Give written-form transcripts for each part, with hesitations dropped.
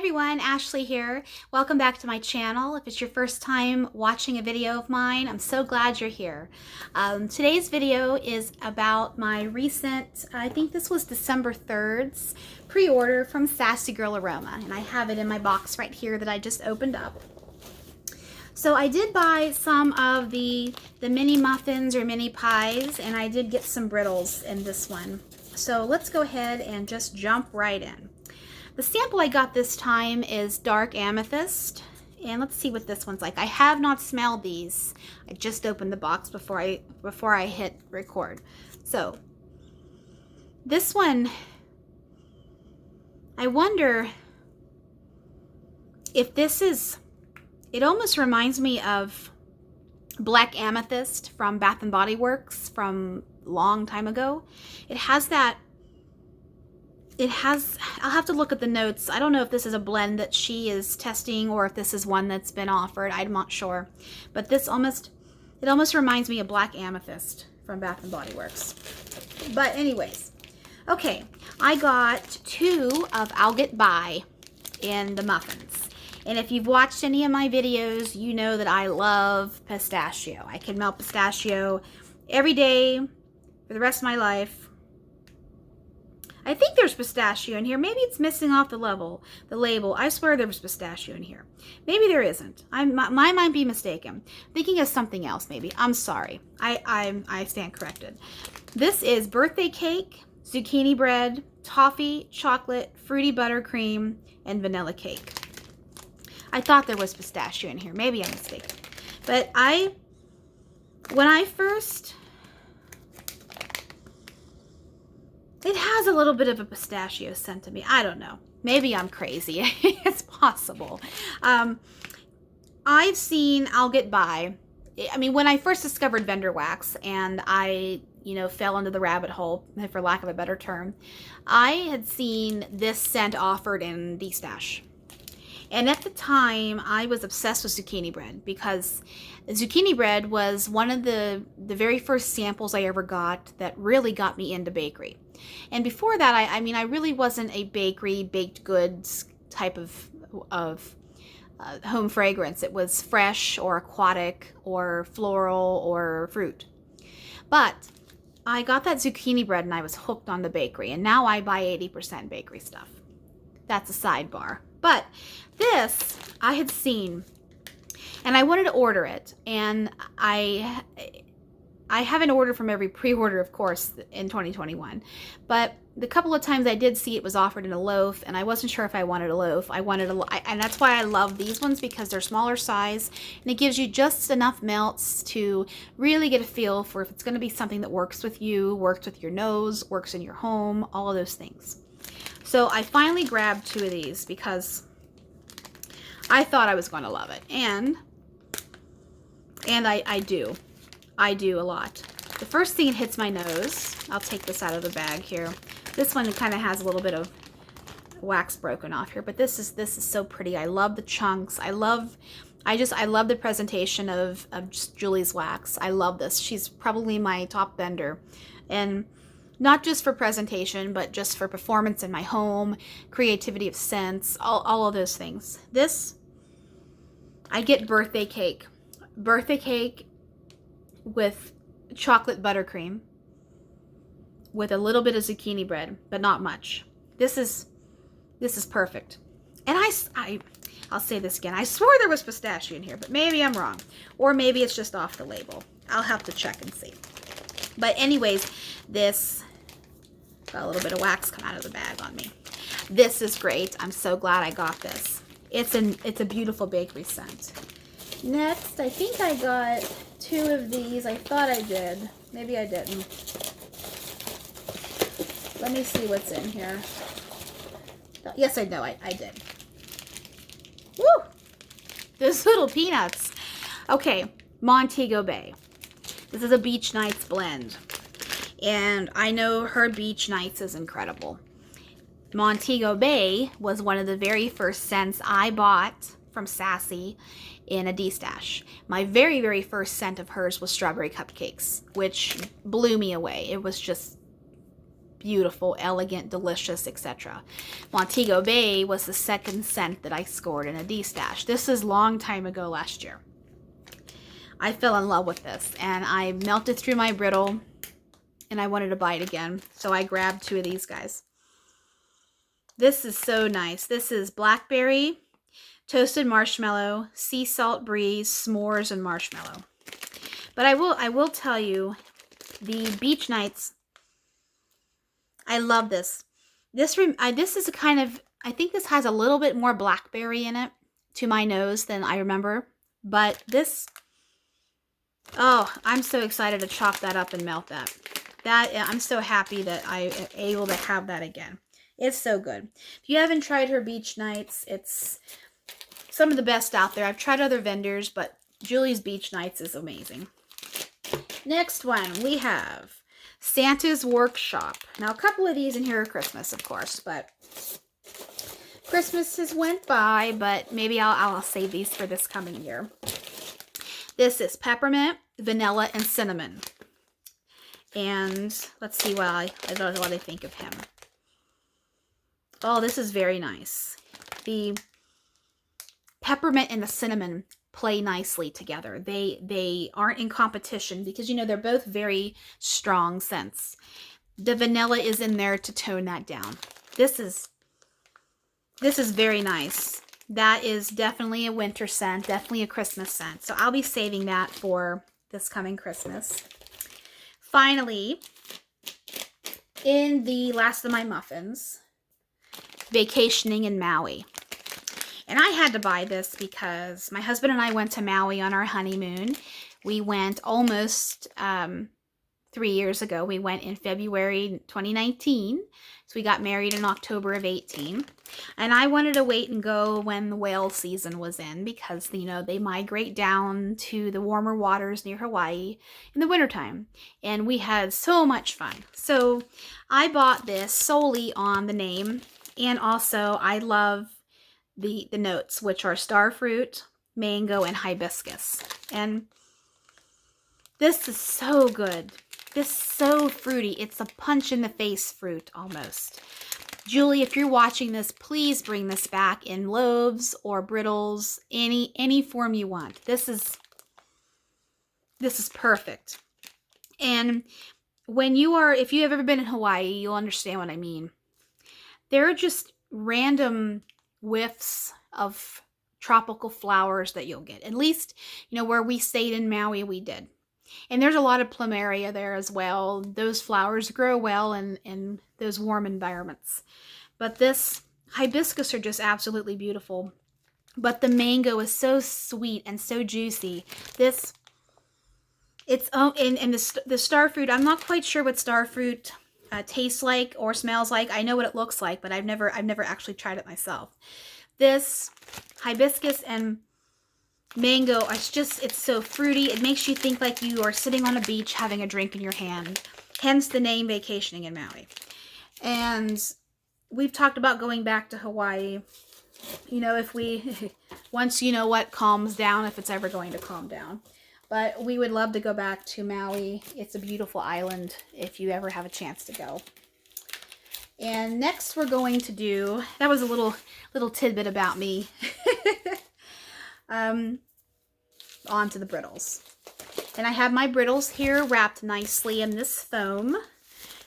everyone, Ashley here. Welcome back to my channel. If it's your first time watching a video of mine, I'm so glad you're here. Today's video is about my recent, I think this was December 3rd's pre-order from Sassy Girl Aroma, and I have it in my box right here that I just opened up. So I did buy some of the mini muffins or mini pies, and I did get some brittles in this one. So let's go ahead and just jump right in. The sample I got this time is dark amethyst, and let's see what this one's like. I have not smelled these. I just opened the box before I hit record. So this one, I wonder if this is, it almost reminds me of black amethyst from Bath and Body Works from a long time ago. It has that. I'll have to look at the notes. I don't know if this is a blend that she is testing or if this is one that's been offered. I'm not sure. But it almost reminds me of black amethyst from Bath and Body Works. But anyways, okay, I got 2 of I'll Get By in the muffins. And if you've watched any of my videos, you know that I love pistachio. I can melt pistachio every day for the rest of my life. I think there's pistachio in here. Maybe it's missing off the label. I swear there was pistachio in here. Maybe there isn't. I might be mistaken. Thinking of something else maybe. I'm sorry. I stand corrected. This is birthday cake, zucchini bread, toffee, chocolate, fruity buttercream, and vanilla cake. I thought there was pistachio in here. Maybe I'm mistaken. But when I first... It has a little bit of a pistachio scent to me. I don't know. Maybe I'm crazy. It's possible. I've seen I'll Get By. I mean, when I first discovered vendorwax and I, fell into the rabbit hole, for lack of a better term, I had seen this scent offered in D-Stash. And at the time, I was obsessed with zucchini bread because zucchini bread was one of the very first samples I ever got that really got me into bakery. And before that, I mean, I really wasn't a bakery, baked goods type of home fragrance. It was fresh or aquatic or floral or fruit. But I got that zucchini bread and I was hooked on the bakery. And now I buy 80% bakery stuff. That's a sidebar. But this I had seen and I wanted to order it. And I haven't ordered from every pre-order, of course, in 2021. But the couple of times I did see it was offered in a loaf, and I wasn't sure if I wanted a loaf. And that's why I love these ones, because they're smaller size, and it gives you just enough melts to really get a feel for if it's going to be something that works with you, works with your nose, works in your home, all of those things. So I finally grabbed 2 of these because I thought I was going to love it, and I do. I do a lot. The first thing that hits my nose, I'll take this out of the bag here. This one kind of has a little bit of wax broken off here, but this is so pretty. I love the chunks. I love the presentation of just Julie's wax. I love this. She's probably my top vendor, and not just for presentation, but just for performance in my home, creativity of scents, all of those things. This, I get birthday cake. Birthday cake with chocolate buttercream with a little bit of zucchini bread, but not much. This is perfect. And I'll say this again. I swore there was pistachio in here, but maybe I'm wrong. Or maybe it's just off the label. I'll have to check and see. But anyways, this got a little bit of wax come out of the bag on me. This is great. I'm so glad I got this. It's a beautiful bakery scent. Next, I think I got 2 of these. I thought I did. Maybe I didn't. Let me see what's in here. Yes, I know. I did. Woo! Those little peanuts. Okay, Montego Bay. This is a Beach Nights blend. And I know her Beach Nights is incredible. Montego Bay was one of the very first scents I bought from Sassy in a D-Stash. My very, very first scent of hers was strawberry cupcakes, which blew me away. It was just beautiful, elegant, delicious, etc. Montego Bay was the second scent that I scored in a D-stash. This is a long time ago last year. I fell in love with this, and I melted through my brittle, and I wanted to buy it again, so I grabbed 2 of these guys. This is so nice. This is blackberry, toasted marshmallow, sea salt breeze, s'mores, and marshmallow. But I will tell you, the beach nights, I love this. This is a kind of, I think this has a little bit more blackberry in it to my nose than I remember. But this, oh, I'm so excited to chop that up and melt that. I'm so happy that I am able to have that again. It's so good. If you haven't tried her beach nights, it's some of the best out there. I've tried other vendors, but Julie's Beach Nights is amazing. Next one, we have Santa's Workshop. Now, a couple of these in here are Christmas, of course, but Christmas has went by, but maybe I'll save these for this coming year. This is peppermint, vanilla, and cinnamon. And let's see what I think of him. Oh, this is very nice. The peppermint and the cinnamon play nicely together. They aren't in competition because, you know, they're both very strong scents. The vanilla is in there to tone that down. This is very nice. That is definitely a winter scent, definitely a Christmas scent. So I'll be saving that for this coming Christmas. Finally, in the last of my muffins, Vacationing in Maui. And I had to buy this because my husband and I went to Maui on our honeymoon. We went almost 3 years ago. We went in February 2019. So we got married in October of 18. And I wanted to wait and go when the whale season was in because, you know, they migrate down to the warmer waters near Hawaii in the wintertime. And we had so much fun. So I bought this solely on the name. And also I love the notes, which are starfruit, mango, and hibiscus. And this is so good. This is so fruity. It's a punch in the face fruit almost. Julie, if you're watching this, please bring this back in loaves or brittles, any form you want. This is perfect. And if you've ever been in Hawaii, you'll understand what I mean. There are just random whiffs of tropical flowers that you'll get. At least, you know, where we stayed in Maui, we did. And there's a lot of plumeria there as well. Those flowers grow well in those warm environments. But this hibiscus are just absolutely beautiful. But the mango is so sweet and so juicy. And the starfruit, I'm not quite sure what starfruit tastes like or smells like. I know what it looks like, but I've never actually tried it myself. This hibiscus and mango, it's so fruity. It makes you think like you are sitting on a beach having a drink in your hand. Hence the name Vacationing in Maui. And we've talked about going back to Hawaii. You know, once you know what calms down, if it's ever going to calm down. But we would love to go back to Maui. It's a beautiful island if you ever have a chance to go. And next we're going to do, that was a little tidbit about me. On to the brittles. And I have my brittles here wrapped nicely in this foam.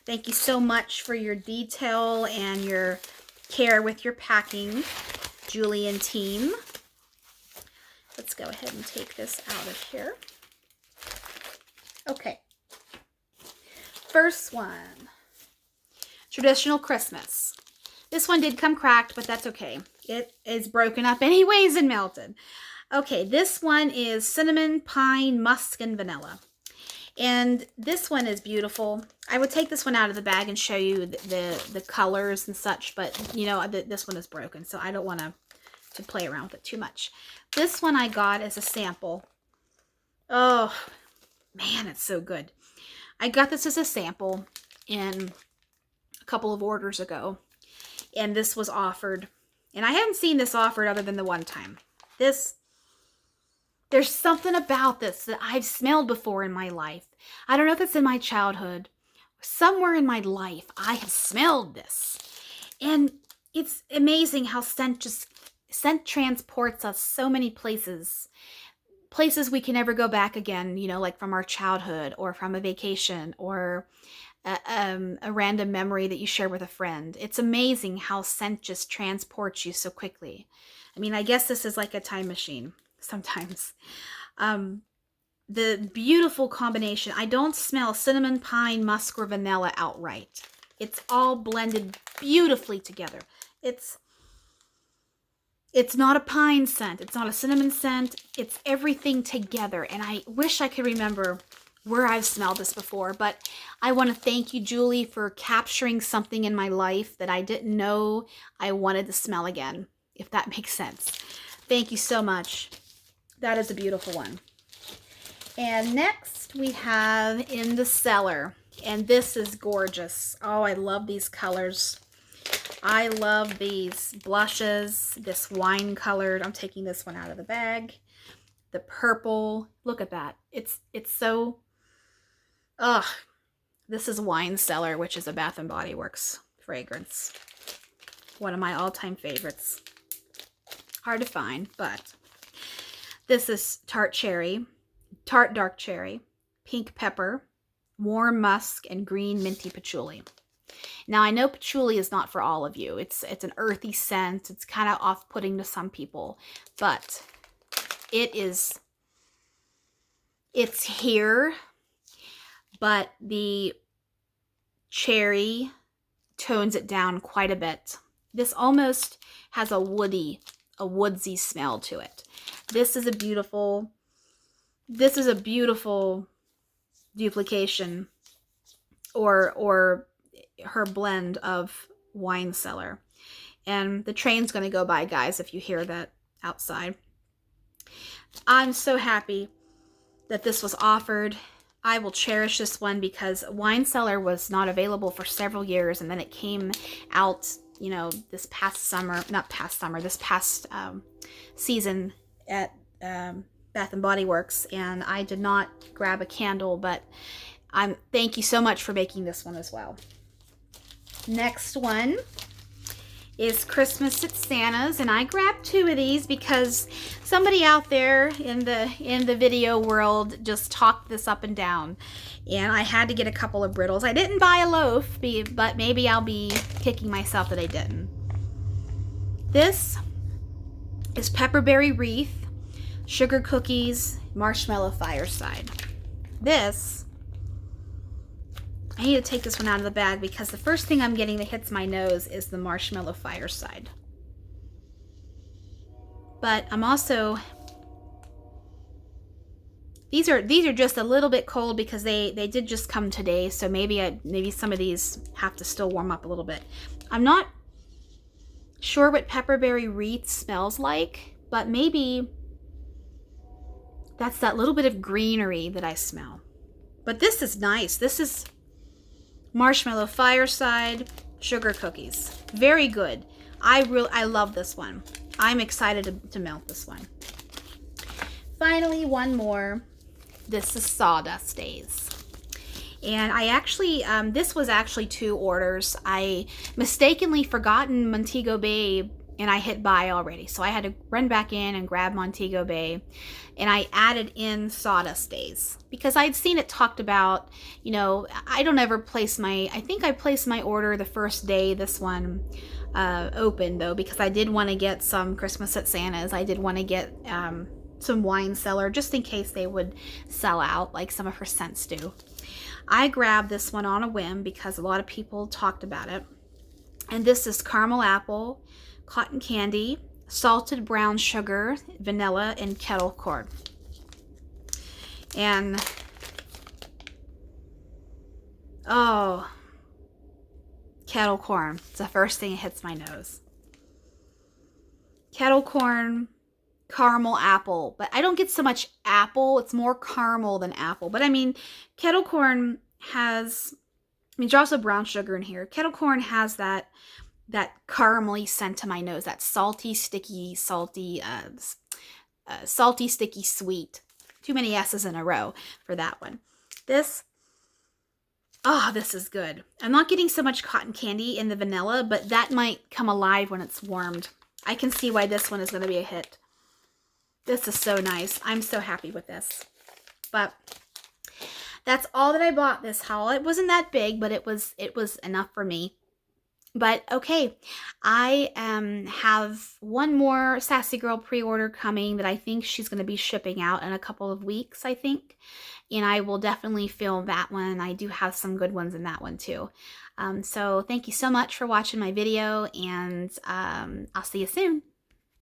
Thank you so much for your detail and your care with your packing, Julie and team. Let's go ahead and take this out of here. Okay. First one. Traditional Christmas. This one did come cracked, but that's okay. It is broken up anyways and melted. Okay, this one is cinnamon, pine, musk, and vanilla. And this one is beautiful. I would take this one out of the bag and show you the colors and such, but you know, this one is broken, so I don't want to play around with it too much. This one I got as a sample. Oh, man, it's so good. I got this as a sample in a couple of orders ago, and this was offered. And I haven't seen this offered other than the one time. There's something about this that I've smelled before in my life. I don't know if it's in my childhood somewhere in my life, I have smelled this. And it's amazing how scent transports us so many places. Places we can never go back again, you know, like from our childhood or from a vacation or a random memory that you share with a friend. It's amazing how scent just transports you so quickly. I mean, I guess this is like a time machine sometimes. The beautiful combination. I don't smell cinnamon, pine, musk, or vanilla outright. It's all blended beautifully together. It's not a pine scent. It's not a cinnamon scent. It's everything together. And I wish I could remember where I've smelled this before. But I want to thank you, Julie, for capturing something in my life that I didn't know I wanted to smell again, if that makes sense. Thank you so much. That is a beautiful one. And next we have in the Cellar. And this is gorgeous. Oh, I love these colors. I love these blushes, this wine colored. I'm taking this one out of the bag. The purple. Look at that. It's so, this is Wine Cellar, which is a Bath and Body Works fragrance. One of my all-time favorites. Hard to find, but this is tart dark cherry, pink pepper, warm musk, and green minty patchouli. Now, I know patchouli is not for all of you. It's an earthy scent. It's kind of off-putting to some people, but it's here, but the cherry tones it down quite a bit. This almost has a woodsy smell to it. This is a beautiful duplication or her blend of Wine Cellar. And the train's going to go by, guys, if you hear that outside. I'm so happy that this was offered. I will cherish this one because Wine Cellar was not available for several years, and then it came out, you know, this past season at Bath and Body Works, and I did not grab a candle, but thank you so much for making this one as well. Next one is Christmas at Santa's, and I grabbed 2 of these because somebody out there in the video world just talked this up and down, and I had to get a couple of brittles. I didn't buy a loaf, but maybe I'll be kicking myself that I didn't. This is Pepperberry Wreath, Sugar Cookies, Marshmallow Fireside. This, I need to take this one out of the bag because the first thing I'm getting that hits my nose is the Marshmallow Fireside. But I'm also, these are just a little bit cold because they did just come today, so maybe some of these have to still warm up a little bit. I'm not sure what Pepperberry Wreath smells like, but maybe that's that little bit of greenery that I smell. But this is nice. This is Marshmallow Fireside, Sugar Cookies. Very good. I love this one. I'm excited to melt this one. Finally, one more. This is Sawdust Days. And I actually, this was actually 2 orders. I mistakenly forgotten Montego Bay, and I hit buy already. So I had to run back in and grab Montego Bay, and I added in Sawdust Days because I'd seen it talked about. You know, I don't ever place I think I placed my order the first day this one opened, though, because I did want to get some Christmas at Santa's. I did want to get some Wine Cellar just in case they would sell out like some of her scents do. I grabbed this one on a whim because a lot of people talked about it. And this is Caramel Apple, Cotton Candy, Salted Brown Sugar, Vanilla, and Kettle Corn. And, oh, kettle corn. It's the first thing that hits my nose. Kettle corn, caramel apple. But I don't get so much apple. It's more caramel than apple. But I mean, kettle corn has, there's also brown sugar in here. Kettle corn has that caramely scent to my nose, that salty, sticky, sticky, sweet. Too many S's in a row for that one. This, Oh, this is good. I'm not getting so much cotton candy in the vanilla, but that might come alive when it's warmed. I can see why this one is going to be a hit. This is so nice. I'm so happy with this. But that's all that I bought this haul. It wasn't that big, but it was enough for me. But okay, I have one more Sassy Girl pre-order coming that I think she's going to be shipping out in a couple of weeks, I think. And I will definitely film that one. I do have some good ones in that one too. So thank you so much for watching my video, and I'll see you soon.